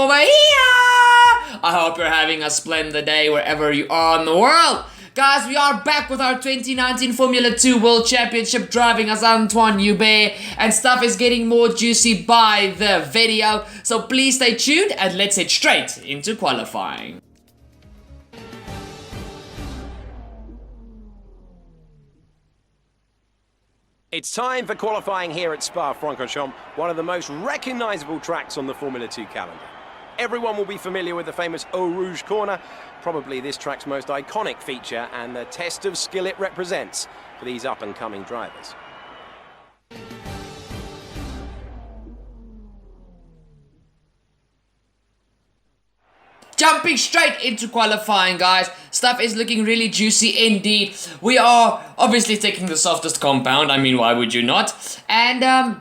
over here. I hope you're having a splendid day wherever you are in the world. Guys, we are back with our 2019 Formula 2 World Championship driving as Antoine Hubert, and stuff is getting more juicy by the video, so please stay tuned and let's head straight into qualifying. It's time for qualifying here at Spa-Francorchamps, one of the most recognisable tracks on the Formula 2 calendar. Everyone will be familiar with the famous Eau Rouge corner, probably this track's most iconic feature and the test of skill it represents for these up-and-coming drivers. Jumping straight into qualifying, guys. Stuff is looking really juicy indeed. We are obviously taking the softest compound. I mean, why would you not? And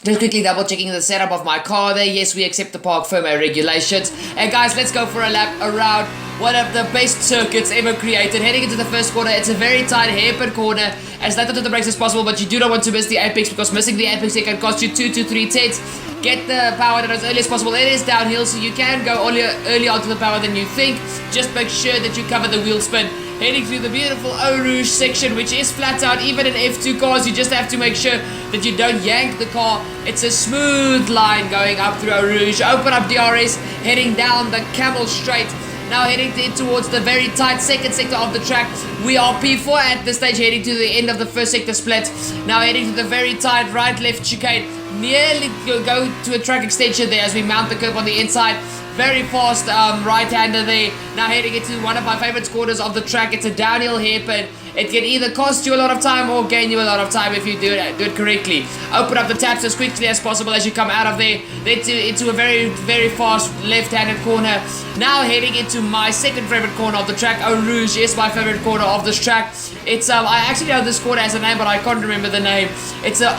just quickly double checking the setup of my car there. Yes, we accept the park firmware regulations. And guys, let's go for a lap around one of the best circuits ever created. Heading into the first corner, it's a very tight hairpin corner. As light onto the brakes as possible, but you do not want to miss the apex, because missing the apex it can cost you 2 to 3 tenths. Get the power down as early as possible. It is downhill, so you can go early onto the power than you think. Just make sure that you cover the wheel spin. Heading through the beautiful Eau Rouge section, which is flat out. Even in F2 cars, you just have to make sure that you don't yank the car. It's a smooth line going up through Eau Rouge. Open up DRS, heading down the Camel Straight. Now heading in towards the very tight second sector of the track. We are P4 at this stage, heading to the end of the first sector split. Now heading to the very tight right-left chicane. Nearly go to a track extension there as we mount the curve on the inside. Very fast right-hander there. Now heading into one of my favorite corners of the track. It's a downhill hairpin. It can either cost you a lot of time or gain you a lot of time if you do it correctly. Open up the taps as quickly as possible as you come out of there. Then into a very, very fast left-handed corner. Now heading into my second favorite corner of the track. Eau Rouge is my favorite corner of this track. It's I actually know this corner has a name, but I can't remember the name. It's a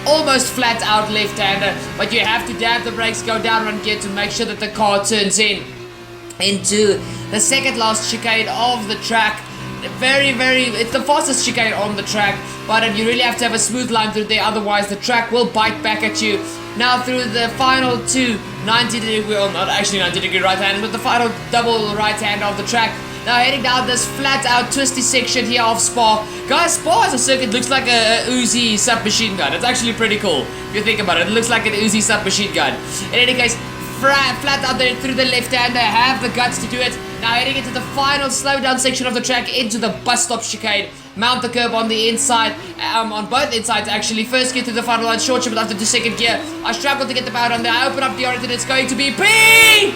almost flat out left-hander, but you have to dab the brakes, go down one gear to make sure that the car turns into the second last chicane of the track. It's the fastest chicane on the track, but you really have to have a smooth line through there, otherwise the track will bite back at you. Now through the final two 90-degree, well, not actually 90-degree right hand, but the final double right hand of the track. Now heading down this flat out twisty section here of Spa. Guys, Spa as a circuit looks like a Uzi submachine gun. It's actually pretty cool if you think about it. It looks like an Uzi submachine gun. In any case, flat out there through the left hander, have the guts to do it. Now heading into the final slowdown section of the track, into the bus stop chicane. Mount the curb on the inside, on both insides actually. First gear to the final line, short shift after the second gear. I struggled to get the power on there. I open up the origin, it's going to be P!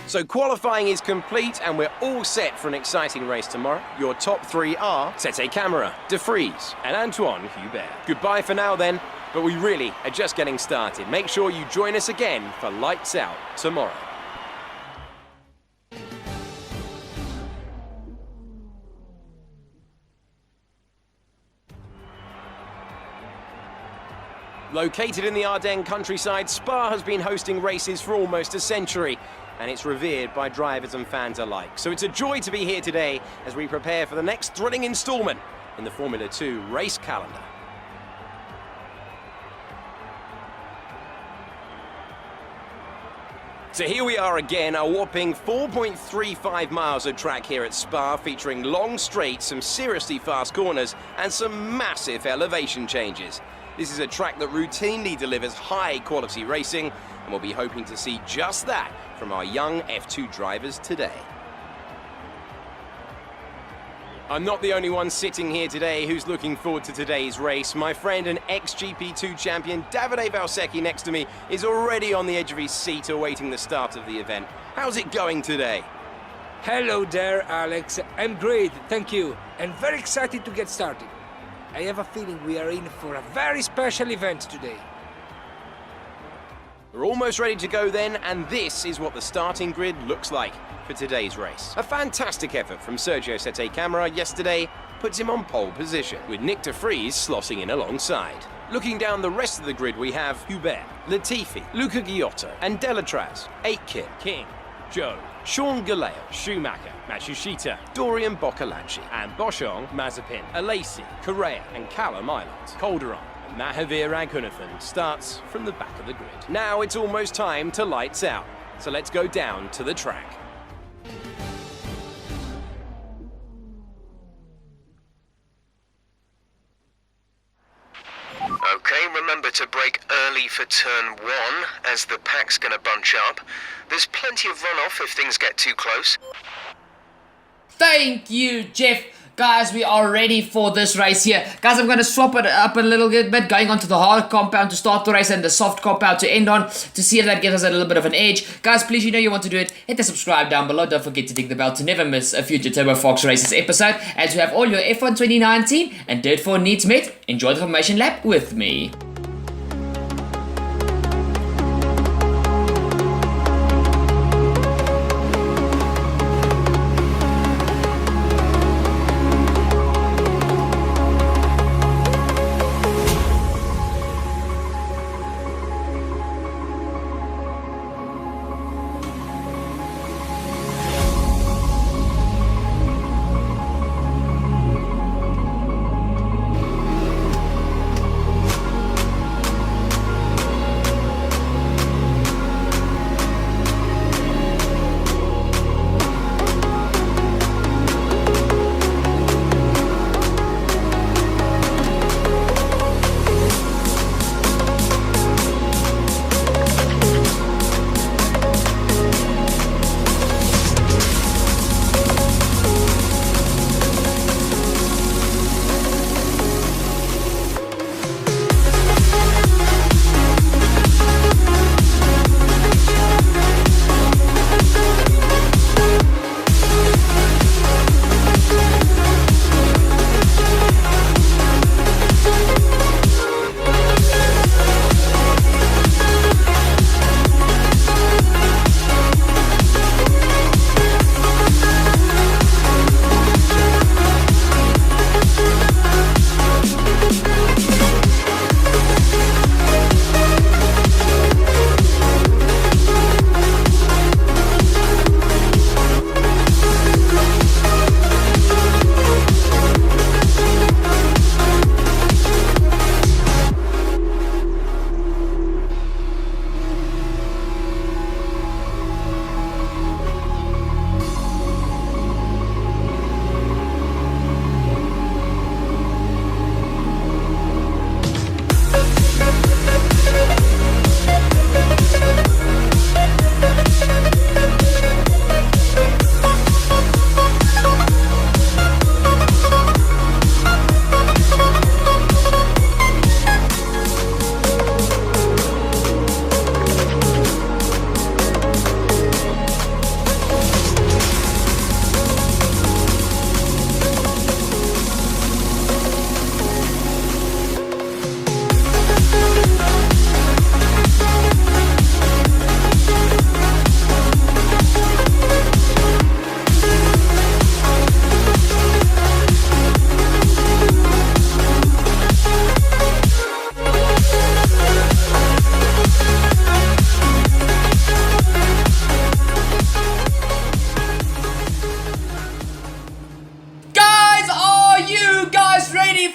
So qualifying is complete and we're all set for an exciting race tomorrow. Your top three are Sete Camara, De Vries and Antoine Hubert. Goodbye for now then, but we really are just getting started. Make sure you join us again for Lights Out tomorrow. Located in the Ardennes countryside, Spa has been hosting races for almost a century, and it's revered by drivers and fans alike. So it's a joy to be here today as we prepare for the next thrilling instalment in the Formula 2 race calendar. So here we are again, a whopping 4.35 miles of track here at Spa, featuring long straights, some seriously fast corners, and some massive elevation changes. This is a track that routinely delivers high-quality racing, and we'll be hoping to see just that from our young F2 drivers today. I'm not the only one sitting here today who's looking forward to today's race. My friend and ex-GP2 champion Davide Valsecchi next to me is already on the edge of his seat awaiting the start of the event. How's it going today? Hello there, Alex. I'm great, thank you, and very excited to get started. I have a feeling we are in for a very special event today. We're almost ready to go then, and this is what the starting grid looks like for today's race. A fantastic effort from Sergio Sete Camara yesterday puts him on pole position, with Nick De Vries slotting in alongside. Looking down the rest of the grid, we have Hubert, Latifi, Luca Ghiotto, and Delatraz, Aitken, King, Joe, Sean Galeo, Schumacher, Matsushita, Dorian Boccolacci, and Boschong, Mazepin, Alesi, Correa, and Callum Island, Calderon, Mahavir Raghunathan starts from the back of the grid. Now it's almost time to lights out, so let's go down to the track. Okay, remember to brake early for turn 1, as the pack's gonna bunch up. There's plenty of runoff if things get too close. Thank you, Jeff. Guys, we are ready for this race here. Guys, I'm going to swap it up a little bit, going on to the hard compound to start the race and the soft compound to end on, to see if that gives us a little bit of an edge. Guys, please, you know you want to do it. Hit the subscribe down below. Don't forget to ding the bell to never miss a future Turbo Fox Races episode. And to have all your F1 2019 and Dirt 4 needs met, enjoy the formation lap with me.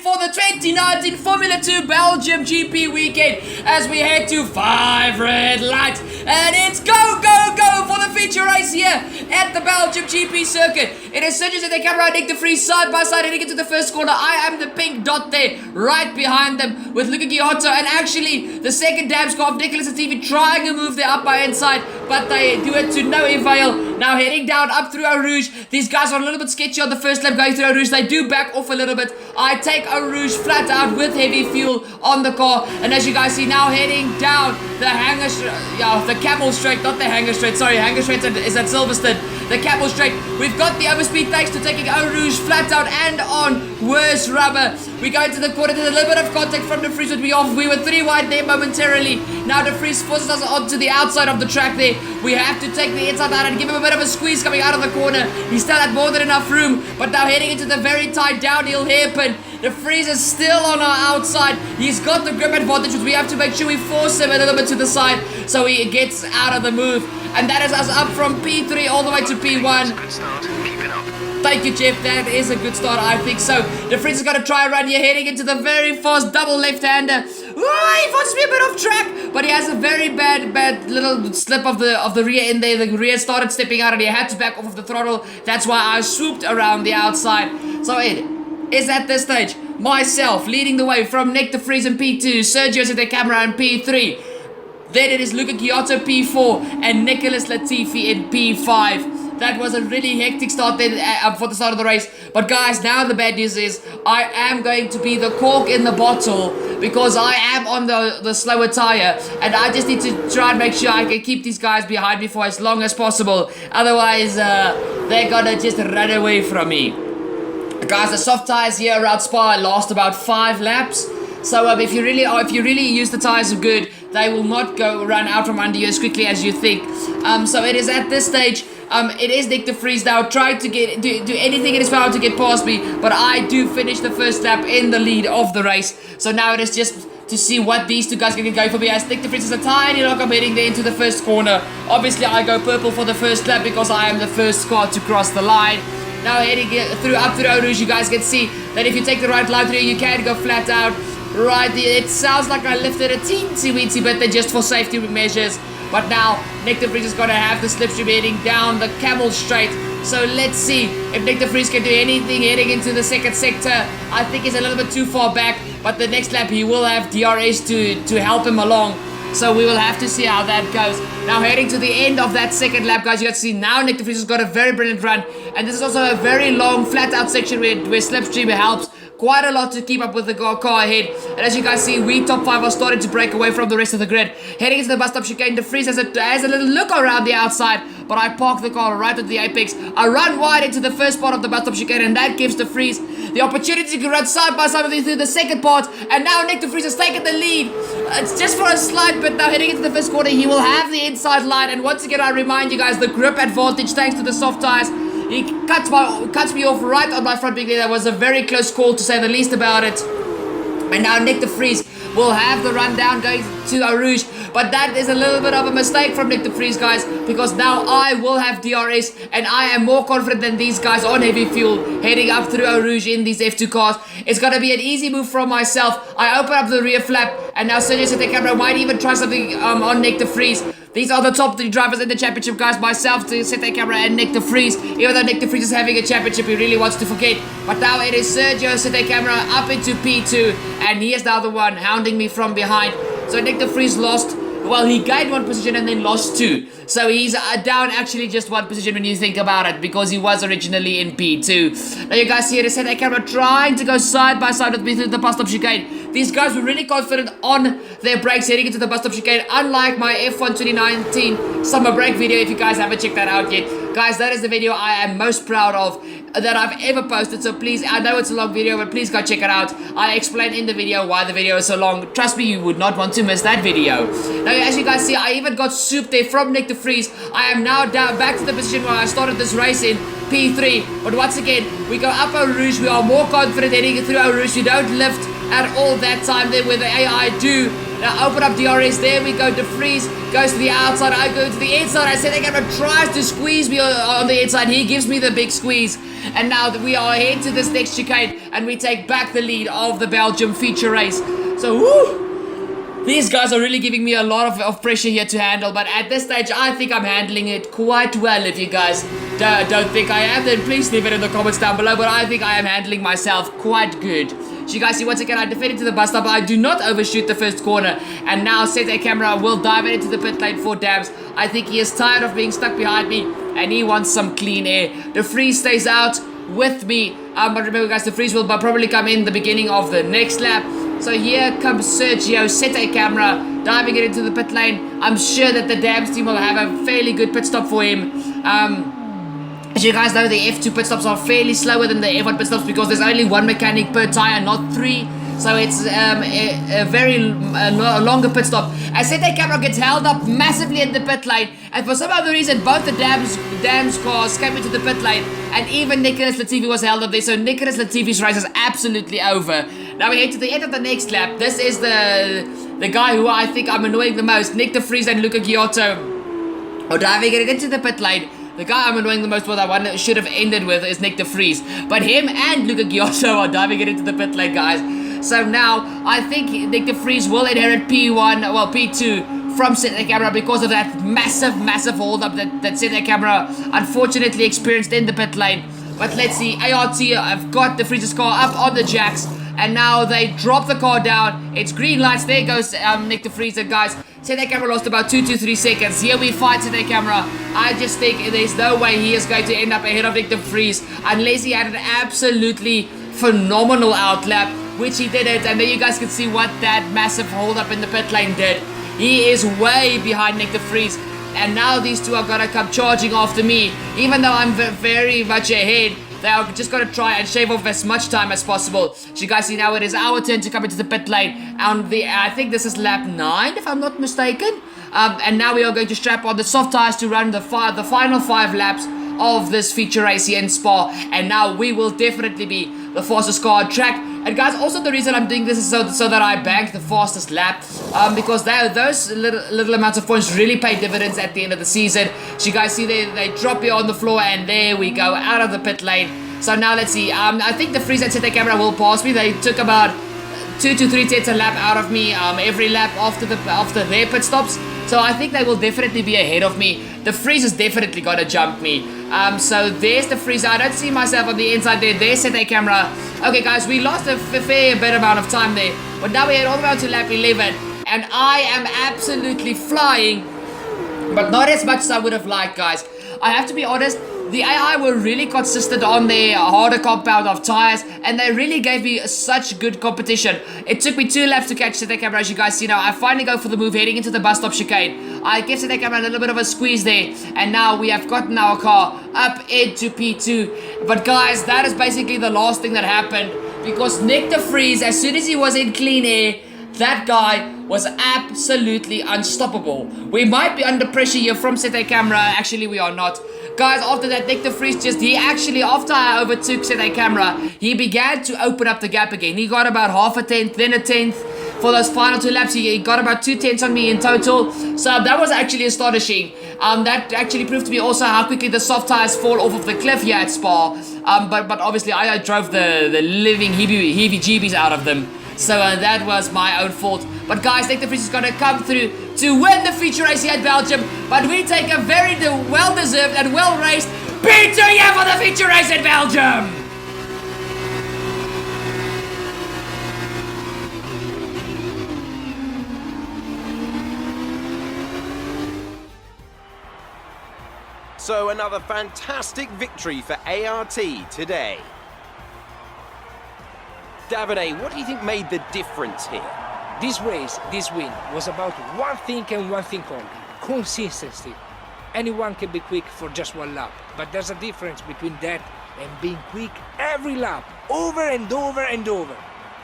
For the 2019 Formula 2 Belgium GP weekend, as we head to 5 red lights, and it's go for the feature race here at the Belgium GP circuit. It is Sergio at camera, Nick de Vries side by side heading into the first corner. I am the pink dot there, right behind them with Luca Giotto, and actually the second damn car of Nicholas Latifi trying to move their upper inside, but they do it to no avail. Now heading down up through Eau Rouge. These guys are a little bit sketchy on the first lap going through Eau Rouge. They do back off a little bit. I take Eau Rouge flat out with heavy fuel on the car, and as you guys see now heading down the the Camel Straight, not the Hanger Straight, sorry, Hanger Straight is at Silverstone. The Camel Straight, we've got the overspeed thanks to taking Eau Rouge flat out and on worse rubber. We go into the corner, there's a little bit of contact from de Vries with me off. We were 3 wide there momentarily. Now de Vries forces us onto the outside of the track there. We have to take the inside out and give him a bit of a squeeze coming out of the corner. He still had more than enough room, but now heading into the very tight downhill hairpin. De Vries is still on our outside. He's got the grip advantage, which we have to make sure we force him a little bit to the side so he gets out of the move. And that is us up from P3 all the way to P1. Good start. Keep it up. Thank you, Jeff. That is a good start, I think so. De Vries is going to try and run here, heading into the very fast double left-hander. He forces me a bit off track, but he has a very bad little slip of the rear in there. The rear started stepping out and he had to back off of the throttle. That's why I swooped around the outside. So it is at this stage myself leading the way from Nick De Vries in P2, Sergio at the camera in P3. Then it is Luca Giotto P4 and Nicholas Latifi in P5. That was a really hectic start then for the start of the race. But guys, now the bad news is I am going to be the cork in the bottle because I am on the slower tire. And I just need to try and make sure I can keep these guys behind me for as long as possible. Otherwise, they're gonna just run away from me. Guys, the soft tires here around Spa last about 5 laps. So if you really use the tires good, they will not run out from under you as quickly as you think. So it is at this stage. It is Nick De Vries now trying to do anything in his power to get past me, but I do finish the first lap in the lead of the race. So now it is just to see what these two guys can get going for me, as Nick De Vries is a tiny lock up heading there into the first corner. Obviously I go purple for the first lap because I am the first car to cross the line. Now heading up through Eau Rouge, you guys can see that if you take the right line through, you can go flat out. Right, it sounds like I lifted a teensy-weensy bit there just for safety measures. But now, Nick De Vries is going to have the slipstream heading down the Camel Straight. So let's see if Nick De Vries can do anything heading into the second sector. I think he's a little bit too far back, but the next lap he will have DRS to help him along. So we will have to see how that goes. Now heading to the end of that second lap, guys, you can see now Nick De Vries has got a very brilliant run. And this is also a very long flat out section where slipstream helps quite a lot to keep up with the car ahead. And as you guys see, we top 5 are starting to break away from the rest of the grid. Heading into the bus stop chicane, De Vries has a little look around the outside, but I park the car right at the apex. I run wide into the first part of the bus stop chicane, and that gives De Vries the opportunity to run side by side with me through the second part. And now Nick De Vries has taken the lead. It's just for a slight bit now. Heading into the first corner, he will have the inside line. And once again, I remind you guys, the grip advantage thanks to the soft tires. He cuts me off right on my front big there. That was a very close call to say the least about it. And now Nick De Vries will have the run down going to Eau Rouge. But that is a little bit of a mistake from Nick De Vries, guys, because now I will have DRS and I am more confident than these guys on heavy fuel heading up through Eau Rouge in these F2 cars. It's going to be an easy move from myself. I open up the rear flap and now Sergio at the camera might even try something on Nick De Vries. These are the top 3 drivers in the championship, guys. Myself, to set that camera, and Nick De Vries. Even though Nick De Vries is having a championship, he really wants to forget. But now it is Sergio set that camera up into P2, and he is now the one hounding me from behind. So Nick De Vries lost. Well, he gained 1 position and then lost 2. So he's down actually just 1 position when you think about it, because he was originally in P2. Now you guys see it, set that camera trying to go side by side with me through the bus stop chicane. These guys were really confident on their brakes heading into the bus stop chicane, unlike my F1 2019 summer break video. If you guys haven't checked that out yet, guys, that is the video I am most proud of that I've ever posted. So please, I know it's a long video, but please go check it out. I explain in the video why the video is so long. Trust me, you would not want to miss that video. Now as you guys see, I even got souped there from Nick De Vries. I am now down back to the position where I started this race in P3. But once again, we go up Eau Rouge. We are more confident heading through Eau Rouge. We don't lift at all that time there where the AI do. Now open up DRS, there we go. De Vries goes to the outside, I go to the inside. I said the camera tries to squeeze me on the inside. He gives me the big squeeze. And now that we are heading to this next chicane, and we take back the lead of the Belgium feature race. So whoo, these guys are really giving me a lot of pressure here to handle. But at this stage, I think I'm handling it quite well. If you guys don't think I am, then please leave it in the comments down below. But I think I am handling myself quite good. So you guys see, once again, I defended to the bus stop. I do not overshoot the first corner. And now Sete Camera will dive into the pit lane for Dams. I think he is tired of being stuck behind me, and he wants some clean air. De Vries stays out with me. But remember, guys, De Vries will probably come in the beginning of the next lap. So here comes Sergio, Sete Camera, diving it into the pit lane. I'm sure that the Dams team will have a fairly good pit stop for him. As you guys know, the F2 pit stops are fairly slower than the F1 pit stops because there's only 1 mechanic per tire, not 3. So it's a very longer pit stop. As Sete Camera gets held up massively in the pit lane, and for some other reason, both the Dams cars came into the pit lane, and even Nicholas Latifi was held up there. So Nicholas Latifi's race is absolutely over. Now we head to the end of the next lap. This is the guy who I think I'm annoying the most. Nick De Vries and Luca Giotto are diving it into the pit lane. The guy I'm annoying the most with, that one should have ended with, is Nick de Vries. But him and Luca Ghiotto are diving it into the pit lane, guys. So now, I think Nick de Vries will inherit P1, well, P2 from Sete Camera because of that massive hold up that Sete Camera unfortunately experienced in the pit lane. But let's see, ART have got de Vries' car up on the jacks, and now they drop the car down. It's green lights. There goes Nick de Vries, and guys, Sete Camera lost about 2 to 3 seconds. Here we fight Sete Camera. I just think there's no way he is going to end up ahead of Nick de Vries unless he had an absolutely phenomenal outlap, which he didn't. And there you guys can see what that massive hold up in the pit lane did. He is way behind Nick de Vries, and now these two are gonna come charging after me. Even though I'm very much ahead, they are just gonna try and shave off as much time as possible. So you guys see now it is our turn to come into the pit lane. And I think this is lap 9, if I'm not mistaken. And now we are going to strap on the soft tires to run the final 5 laps of this feature race here in Spa. And now we will definitely be the fastest car on track. And guys, also the reason I'm doing this is so that I bank the fastest lap, because those little amounts of points really pay dividends at the end of the season. So you guys see they drop here on the floor, and there we go, out of the pit lane. So now let's see, I think the Vries and Sete Camera will pass me. They took about 2 to 3 tenths a lap out of me every lap after their pit stops. So I think they will definitely be ahead of me. The Vries is definitely gonna jump me. So there's the Vries. I don't see myself on the inside there. There's Sete Camera. Okay, guys, we lost a fair bit amount of time there. But now we head all the way on to lap 11. And I am absolutely flying. But not as much as I would have liked, guys. I have to be honest. The AI were really consistent on their harder compound of tires, and they really gave me such good competition. It took me 2 laps to catch Sete Camera, as you guys see now. I finally go for the move heading into the bus stop chicane. I give Sete Camera a little bit of a squeeze there, and now we have gotten our car up into P2. But guys, that is basically the last thing that happened, because Nick de Vries, as soon as he was in clean air, that guy was absolutely unstoppable. We might be under pressure here from Sete Camera. Actually, we are not. Guys, after that, Nick de Vries after I overtook Sete Camera, he began to open up the gap again. He got about half a tenth, then a tenth. For those final 2 laps, he got about 2 tenths on me in total. So that was actually astonishing. That actually proved to me also how quickly the soft tires fall off of the cliff here at Spa. But obviously, I drove the living heebie-jeebies out of them. So that was my own fault. But guys, Nick de Vries is going to come through to win the feature race here at Belgium. But we take a very well-deserved and well-raced P2 here for the feature race at Belgium. So another fantastic victory for ART today. Davide, what do you think made the difference here? This race, this win, was about one thing and one thing only: consistency. Anyone can be quick for just 1 lap, but there's a difference between that and being quick every lap, over and over and over.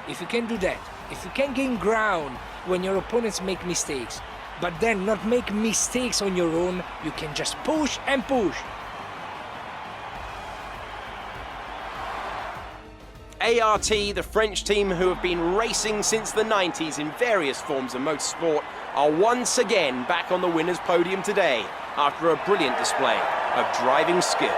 If you can do that, if you can gain ground when your opponents make mistakes, but then not make mistakes on your own, you can just push and push. ART, the French team who have been racing since the 90s in various forms of motorsport, are once again back on the winner's podium today after a brilliant display of driving skill.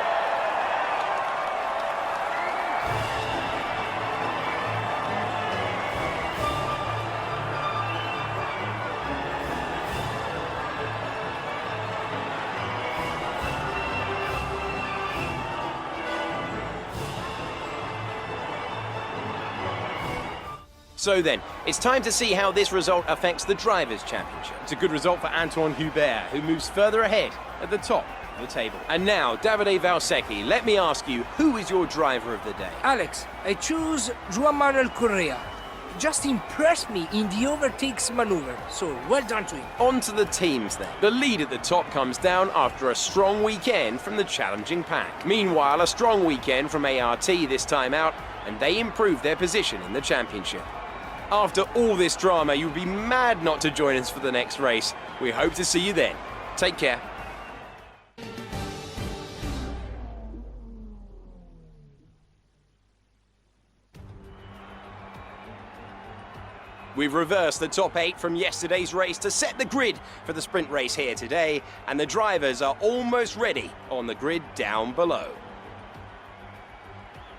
So then, it's time to see how this result affects the Drivers' Championship. It's a good result for Antoine Hubert, who moves further ahead at the top of the table. And now, Davide Valsecchi, let me ask you, who is your driver of the day? Alex, I choose Juan Manuel Correa. Just impressed me in the overtakes maneuver, so well done to him. On to the teams then. The lead at the top comes down after a strong weekend from the challenging pack. Meanwhile, a strong weekend from ART this time out, and they improved their position in the championship. After all this drama, you'd be mad not to join us for the next race. We hope to see you then. Take care. We've reversed the top 8 from yesterday's race to set the grid for the sprint race here today, and the drivers are almost ready on the grid down below.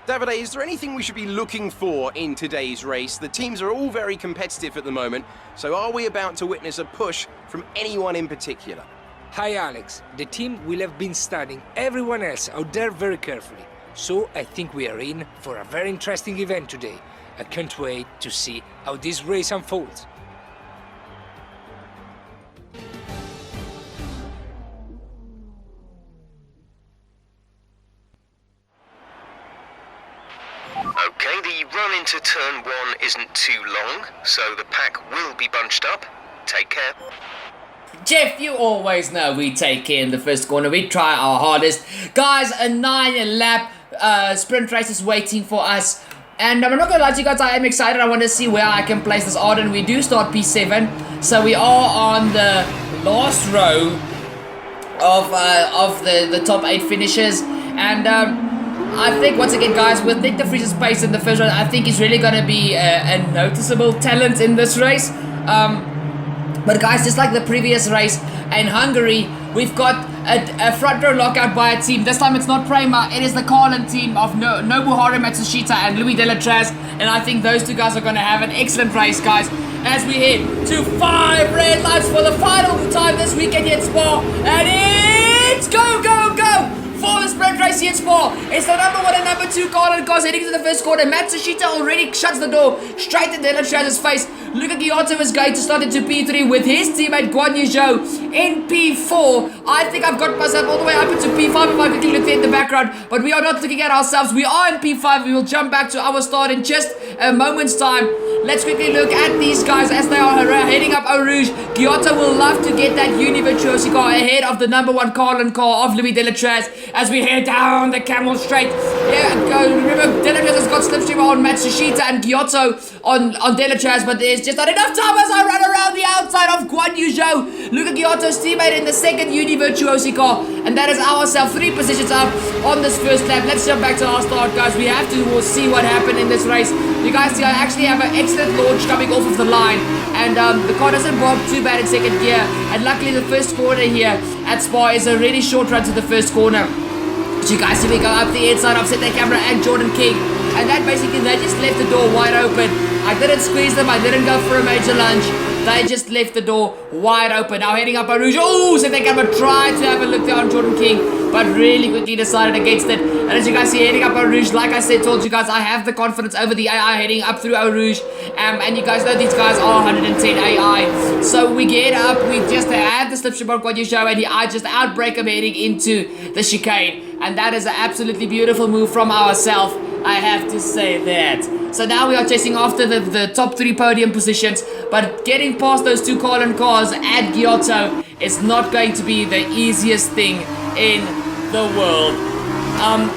Davide, is there anything we should be looking for in today's race? The teams are all very competitive at the moment, so are we about to witness a push from anyone in particular? Hi Alex, the team will have been studying everyone else out there very carefully, so I think we are in for a very interesting event today. I can't wait to see how this race unfolds. Okay, the run into turn 1 isn't too long, so the pack will be bunched up. Take care. Jeff, you always know we take care in the first corner. We try our hardest. Guys, a 9-lap sprint race is waiting for us. And I'm not gonna lie to you guys, I am excited. I want to see where I can place this Arden. We do start P7, so we are on the last row of the top 8 finishers. And I think, once again, guys, with Nick de Vries's pace in the first round, I think he's really going to be a noticeable talent in this race. But guys, just like the previous race in Hungary, we've got a front row lockout by a team. This time it's not Prema, it is the Carlin team of Nobuharu Matsushita and Louis Delatraz. And I think those two guys are going to have an excellent race, guys, as we head to 5 red lights for the final time this weekend here at Spa. And it's go, go, go! For the sprint race here at Spa. It's the number 1 and number 2 Carlin cars heading to the first corner. Matsushita already shuts the door straight in Delatraz's face. Luca Giotto is going to start into P3 with his teammate Guan Yu Zhou in P4. I think I've got myself all the way up into P5 if I quickly look in the background. But we are not looking at ourselves. We are in P5. We will jump back to our start in just a moment's time. Let's quickly look at these guys as they are heading up Eau Rouge. Giotto will love to get that Univirtuosi car ahead of the number 1 Carlin car of Louis Delatraz as we head down the Camel Straight. Yeah, remember, Delatraz has got slipstream on Matsushita and Giotto on Delatraz, but there's just not enough time as I run around the outside of Guan Yu Zhou. Luca Giotto's teammate in the second Univirtuosi car, and that is ourselves 3 positions up on this first lap. Let's jump back to our start, guys. We have to see what happened in this race. You guys see, I actually have an excellent launch coming off of the line, and the car doesn't bob too bad in second gear. And luckily, the first corner here at Spa is a really short run to the first corner. So you guys see me go up the inside of Set That Camera and Jordan King, and that basically, they just left the door wide open. I didn't squeeze them, I didn't go for a major lunge. They just left the door wide open. Now heading up Eau Rouge. Oh, Set That Camera tried to have a look there on Jordan King, but really quickly decided against it. And as you guys see, heading up Eau Rouge, like I said, told you guys, I have the confidence over the AI heading up through Eau Rouge. And you guys know these guys are 110 AI. So we get up, we just have the slipstream on Guan Yu Zhou, and I just outbreak him heading into the chicane. And that is an absolutely beautiful move from ourselves, I have to say that. So now we are chasing after the top 3 podium positions, but getting past those 2 Carlin cars at Giotto is not going to be the easiest thing in the world.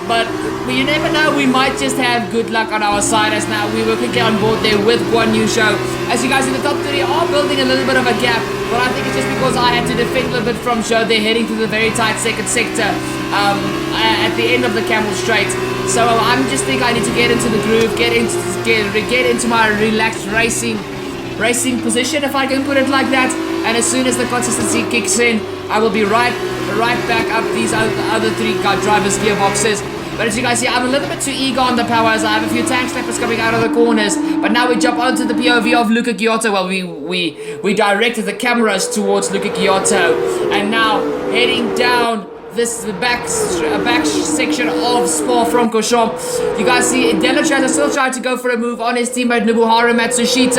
But you never know, we might just have good luck on our side, as now we were quickly on board there with Guan Yu Zhou. As you guys in the top 3 are building a little bit of a gap, but I think it's just because I had to defend a little bit from Zhou. They're heading to the very tight second sector at the end of the Camel Straight. So I'm just think I need to get into the groove, get into my relaxed racing position, if I can put it like that. And as soon as the consistency kicks in, I will be right back up these other 3 drivers' gearboxes. But as you guys see, I'm a little bit too eager on the power as I have a few tank snappers coming out of the corners. But now we jump onto the POV of Luca Giotto. Well, we directed the cameras towards Luca Giotto, and now heading down this back section of Spa-Francorchamps. You guys see, Delatraz is still trying to go for a move on his teammate Nobuharu Matsushita.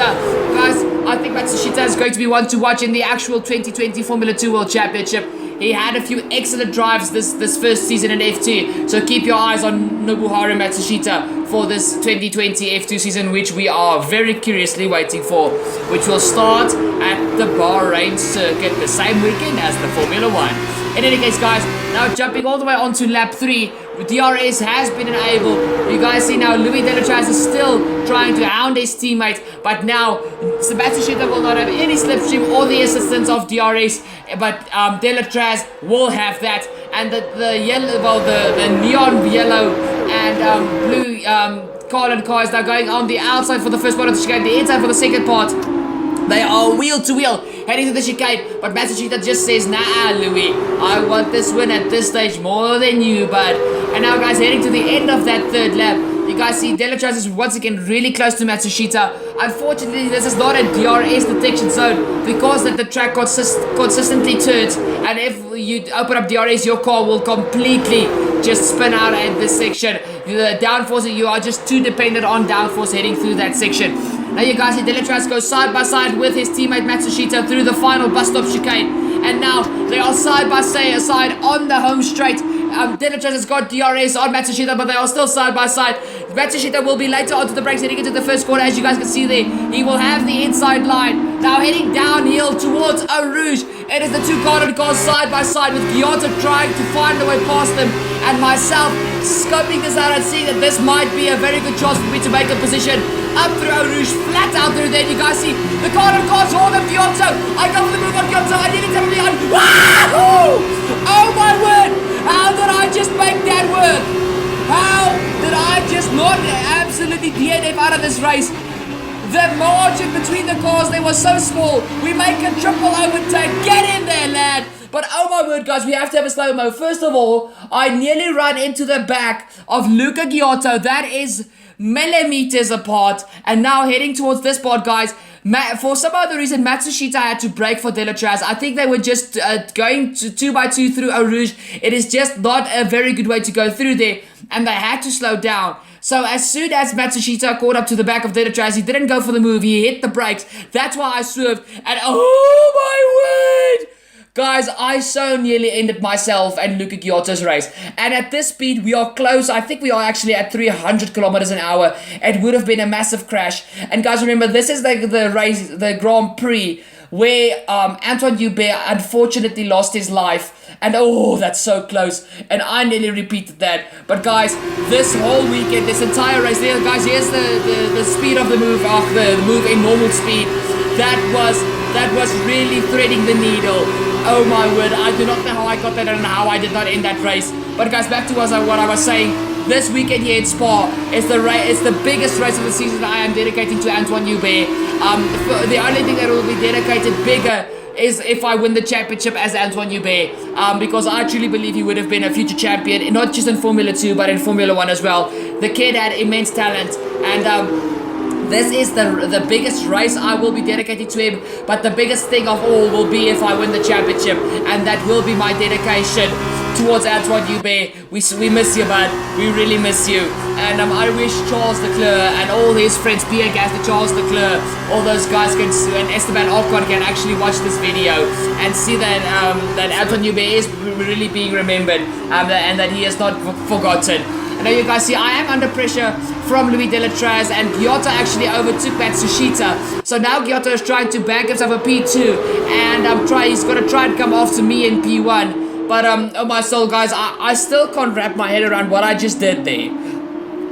Guys, I think Matsushita is going to be one to watch in the actual 2020 Formula 2 World Championship. He had a few excellent drives this first season in F2, so keep your eyes on Nobuharu Matsushita for this 2020 F2 season, which we are very curiously waiting for, which will start at the Bahrain circuit the same weekend as the Formula 1. In any case, guys, now jumping all the way onto lap 3, DRS has been enabled. You guys see now Louis Delatraz is still trying to hound his teammate, but now Matsushita will not have any slipstream or the assistance of DRS, but Delatraz will have that. And the yellow, well, the neon yellow and blue Carlin cars. They're going on the outside for the first part of the chicane, the inside for the second part. They are wheel to wheel, heading to the chicane, but Matsushita just says, nah, Louis, I want this win at this stage more than you, bud. And now, guys, heading to the end of that third lap, you guys see Delatraz is once again really close to Matsushita. Unfortunately, this is not a DRS detection zone because that the track consistently turns, and if you open up DRS, your car will completely just spin out at this section. The downforce, you are just too dependent on downforce heading through that section. Now you guys see Delatraz go side by side with his teammate Matsushita through the final bus stop chicane. And now they are side by side on the home straight. Delatraz has got DRS on Matsushita, but they are still side by side. Matsushita will be later onto the brakes heading into the first corner, as you guys can see there. He will have the inside line. Now heading downhill towards Eau Rouge. It is the two Carlin cars side by side with Giotto trying to find a way past them. And myself scoping this out and seeing that this might be a very good chance for me to make a position. Up through Eau Rouge, flat out through there. You guys see the Carlin cars hold up Giotto. I go for the move on Giotto. I need it to be on. Wahoo! Oh my word! How did I just make that work? How did I just not absolutely DNF out of this race? The margin between the cars, they were so small. We make a triple overtake. Get in there, lad. But oh my word, guys, we have to have a slow-mo. First of all, I nearly ran into the back of Luca Giotto. That is millimeters apart. And now heading towards this part, guys, for some other reason, Matsushita had to brake for Delatraz. I think they were just going to 2x2 through Eau Rouge. It is just not a very good way to go through there, and they had to slow down. So as soon as Matsushita caught up to the back of Delatraz, he didn't go for the move. He hit the brakes. That's why I swerved. And oh my word! Guys, I so nearly ended myself and Luca Giotto's race. And at this speed, we are close. I think we are actually at 300 kilometers an hour. It would have been a massive crash. And guys, remember, this is the race, the Grand Prix, where Antoine Hubert unfortunately lost his life. And oh, that's so close. And I nearly repeated that. But guys, this whole weekend, this entire race, there, guys, here's the speed of the move, the move in normal speed. That was really threading the needle. Oh my word, I do not know how I got that and how I did not end that race. But guys, back to what I was saying. This weekend here in Spa is the biggest race of the season that I am dedicating to Antoine Hubert. The only thing that will be dedicated bigger is if I win the championship as Antoine Hubert, because I truly believe he would have been a future champion, not just in Formula 2 but in Formula 1 as well. The kid had immense talent, and this is the biggest race I will be dedicating to him, but the biggest thing of all will be if I win the championship, and that will be my dedication towards Antoine Hubert. We miss you, bud. We really miss you. And I wish Charles Leclerc and all his friends, Pierre Gasly, Charles Leclerc, all those guys and Esteban Ocon can actually watch this video and see that that Antoine Hubert is really being remembered, and that he is not forgotten. And now you guys see I am under pressure from Louis Delatraz, and Giotto actually overtook Matsushita. So now Giotto is trying to bank himself a P2, and he's going to try and come after me in P1. But oh my soul, guys, I still can't wrap my head around what I just did there.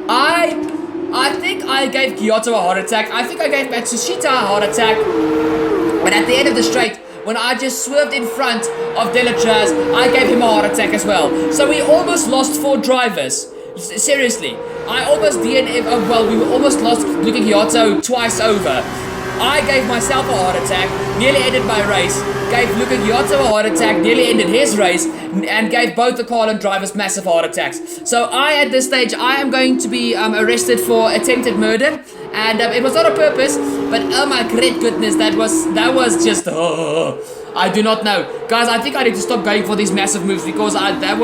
I think I gave Giotto a heart attack. I think I gave Matsushita a heart attack. But at the end of the straight, when I just swerved in front of Delatraz, I gave him a heart attack as well. So we almost lost 4 drivers. Seriously, I almost DNF. We almost lost Luca Giotto twice over. I gave myself a heart attack, nearly ended my race. Gave Luca Giotto a heart attack, nearly ended his race, and gave both the Carlin drivers massive heart attacks. So at this stage, I am going to be arrested for attempted murder, and it was not a purpose, but oh my great goodness, that was just. I do not know, guys. I think I need to stop going for these massive moves because that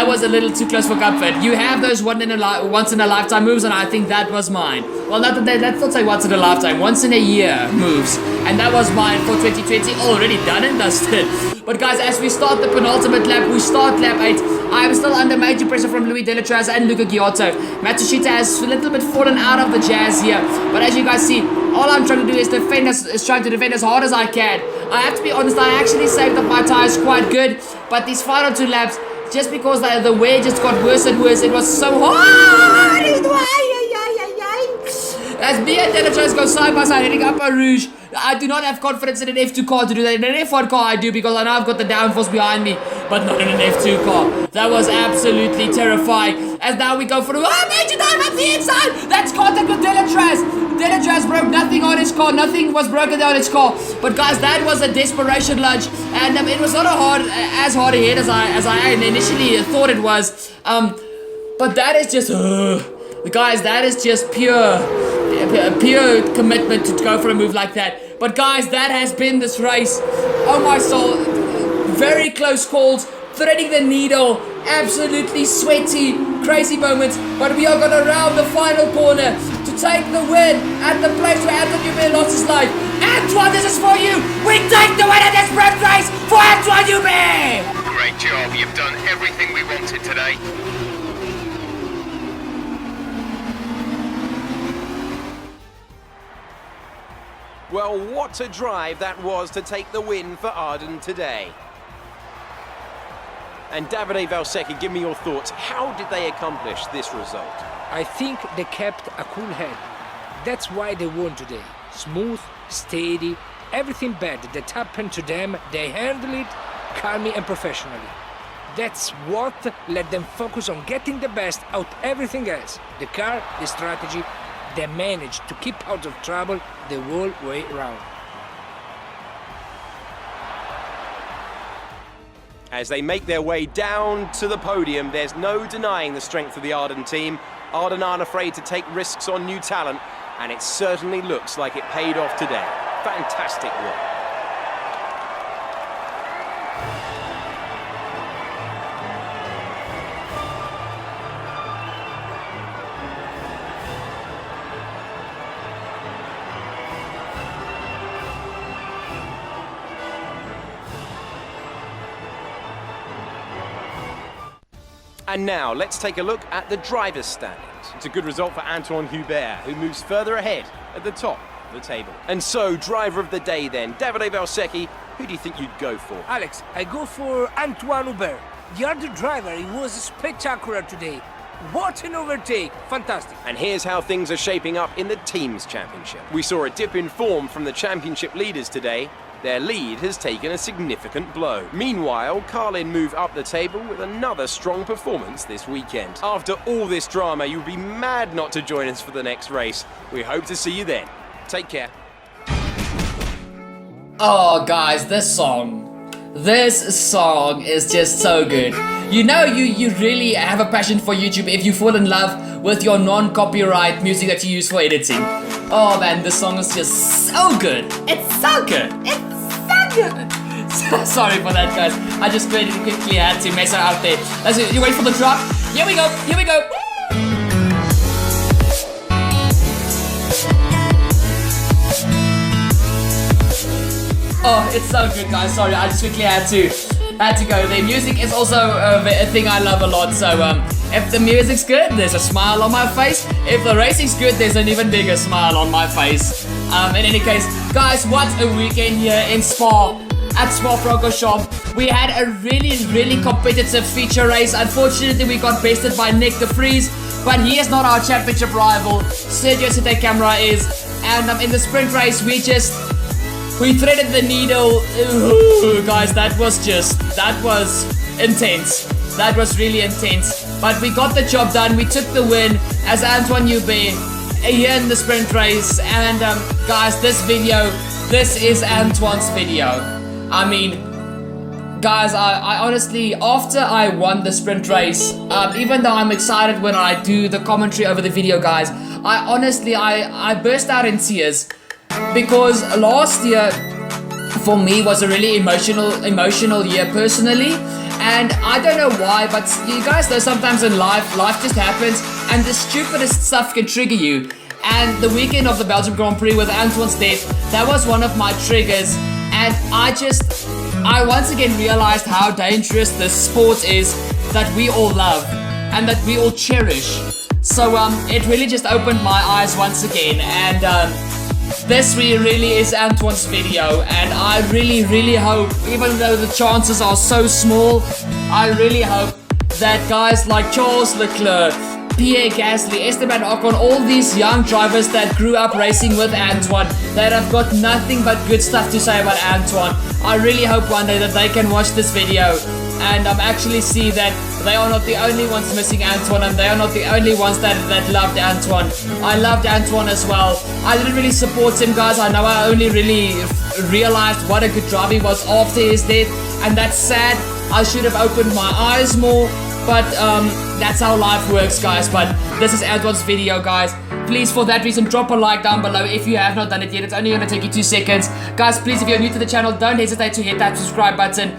was a little too close for comfort. You have those once in a lifetime moves, and I think that was mine. Well, let's not say once in a lifetime, once in a year moves, and that was mine for 2020. Already done and dusted. But guys, as we start the penultimate lap, we start lap 8. I am still under major pressure from Louis Delatraz and Luca Giotto. Matsushita has a little bit fallen out of the jazz here, but as you guys see, all I'm trying to do is trying to defend as hard as I can. I have to be honest, I actually saved up my tires quite good, but these final 2 laps, just because the wear just got worse and worse, it was so hard. As me and Delatraz go side by side heading up Eau Rouge, I do not have confidence in an F2 car to do that. In an F1 car I do, because I know I've got the downforce behind me. but not in an F2 car. That was absolutely terrifying. As now we go for major dive up the inside. That's contact with Delatraz broke nothing on his car. Nothing was broken on his car. But guys, that was a desperation lunge, and it was not as hard a hit as I initially thought it was. But that is just, guys, that is just pure commitment to go for a move like that. But guys, that has been this race. Oh my soul, very close calls, threading the needle, absolutely sweaty, crazy moments. But we are gonna round the final corner to take the win at the place where Antoine Hubert lost his life. Antoine, this is for you. We take the win at this sprint race for Antoine Hubert. Great job, you've done everything we wanted today. Well, what a drive that was to take the win for Arden today. And Davide Valsecchi, give me your thoughts. How did they accomplish this result? I think they kept a cool head. That's why they won today. Smooth, steady, everything bad that happened to them, they handled it calmly and professionally. That's what let them focus on getting the best out everything else. The car, the strategy, they managed to keep out of trouble the whole way around. As they make their way down to the podium, there's no denying the strength of the Arden team. Arden aren't afraid to take risks on new talent, and it certainly looks like it paid off today. Fantastic work. And now, let's take a look at the driver's standings. It's a good result for Antoine Hubert, who moves further ahead at the top of the table. And so, driver of the day then, Davide Valsecchi, who do you think you'd go for? Alex, I go for Antoine Hubert. The other driver, he was spectacular today. What an overtake! Fantastic. And here's how things are shaping up in the Teams Championship. We saw a dip in form from the championship leaders today. Their lead has taken a significant blow. Meanwhile, Carlin moved up the table with another strong performance this weekend. After all this drama, you'd be mad not to join us for the next race. We hope to see you then. Take care. Oh guys, this song is just so good. You know, you really have a passion for YouTube if you fall in love with your non-copyright music that you use for editing. Oh man, this song is just so good. It's so good. It's so good. Sorry for that, guys. I just quickly had to mess her out there. You wait for the drop. Here we go. Here we go. Oh, it's so good, guys. Sorry, I just quickly had to go. The music is also a thing I love a lot. So if the music's good, there's a smile on my face. If the racing's good, there's an even bigger smile on my face. In any case, guys, what a weekend here in Spa. At Spa-Francorchamps, we had a really competitive feature race. Unfortunately, we got bested by Nick de Vries, but he is not our championship rival. Sergio Sete Camera is, and in the sprint race, we threaded the needle. Ooh, guys, that was intense. That was really intense. But we got the job done. We took the win as Antoine Hubert here in the sprint race. And guys, this is Antoine's video. I mean, guys, I honestly, after I won the sprint race, even though I'm excited when I do the commentary over the video, guys, I burst out in tears. Because last year for me was a really emotional year personally, and I don't know why, but you guys know sometimes in life just happens and the stupidest stuff can trigger you. And the weekend of the Belgium Grand Prix with Antoine's death, that was one of my triggers, and I once again realized how dangerous this sport is that we all love and that we all cherish. So it really just opened my eyes once again, and this really is Antoine's video, and I really hope, even though the chances are so small, I really hope that guys like Charles Leclerc, Pierre Gasly, Esteban Ocon, all these young drivers that grew up racing with Antoine, that have got nothing but good stuff to say about Antoine, I really hope one day that they can watch this video and actually see that they are not the only ones missing Antoine, and they are not the only ones that loved Antoine. I loved Antoine as well. I didn't really support him, guys. I know I only really realized what a good driver he was after his death, and that's sad. I should have opened my eyes more, but that's how life works, guys. But this is Antoine's video, guys. Please, for that reason, drop a like down below if you have not done it yet. It's only going to take you 2 seconds. Guys, please, if you're new to the channel, don't hesitate to hit that subscribe button.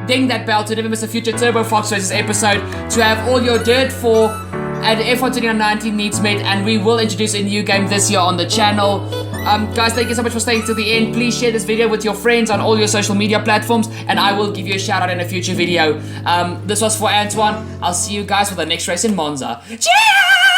Ding that bell to never miss a future Turbo Fox Races episode, to have all your Dirt 4 and F1 2019 needs met, and we will introduce a new game this year on the channel. Guys, thank you so much for staying till the end. Please share this video with your friends on all your social media platforms, and I will give you a shout out in a future video. This was for Antoine. I'll see you guys for the next race in Monza. Cheers!